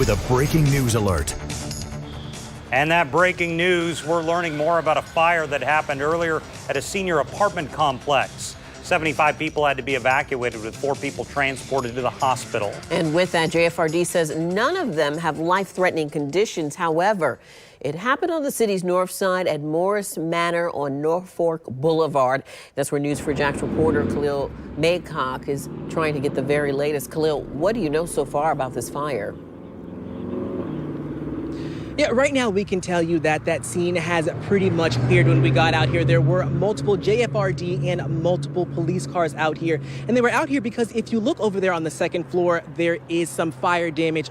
with a breaking news alert. And that breaking news, we're learning more about a fire that happened earlier at a senior apartment complex. 75 people had to be evacuated with 4 people transported to the hospital. And with that, JFRD says none of them have life-threatening conditions. However, it happened on the city's north side at Morris Manor on Norfolk Boulevard. That's where News4Jax reporter Khalil Maycock is trying to get the very latest. Khalil, what do you know so far about this fire? Yeah, right now we can tell you that that scene has pretty much cleared. When we got out here, there were multiple JFRD and multiple police cars out here. And they were out here because if you look over there on the second floor, there is some fire damage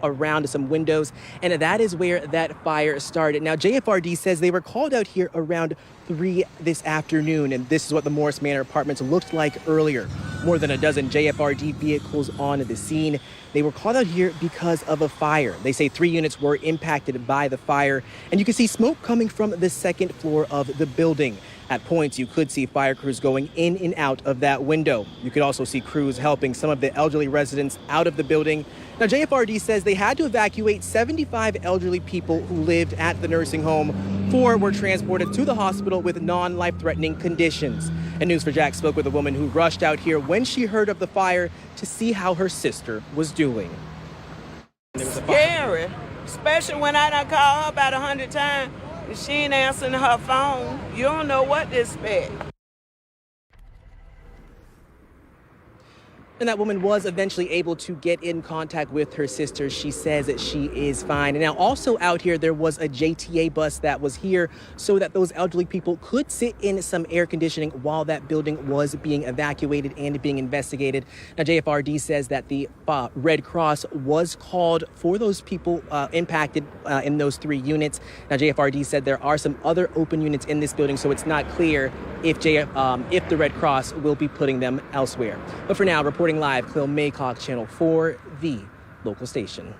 around some windows. And that is where that fire started. Now, JFRD says they were called out here around 3 this afternoon. And this is what the Morris Manor apartments looked like earlier. More than a dozen JFRD vehicles on the scene. They were called out here because of a fire. They say 3 units were impacted by the fire, and you can see smoke coming from the second floor of the building. At points, you could see fire crews going in and out of that window. You could also see crews helping some of the elderly residents out of the building. Now, JFRD says they had to evacuate 75 elderly people who lived at the nursing home. 4 were transported to the hospital with non-life-threatening conditions. And News4Jax spoke with a woman who rushed out here when she heard of the fire to see how her sister was doing. Scary, especially when I done called her about 100 times and she ain't answering her phone. You don't know what to expect. And that woman was eventually able to get in contact with her sister. She says that she is fine. And now also out here, there was a JTA bus that was here so that those elderly people could sit in some air conditioning while that building was being evacuated and being investigated. Now, JFRD says that the Red Cross was called for those people impacted in those 3 units. Now, JFRD said there are some other open units in this building, so it's not clear if the Red Cross will be putting them elsewhere. But for now, reporting live, Khalil Maycock, Channel 4, the local station.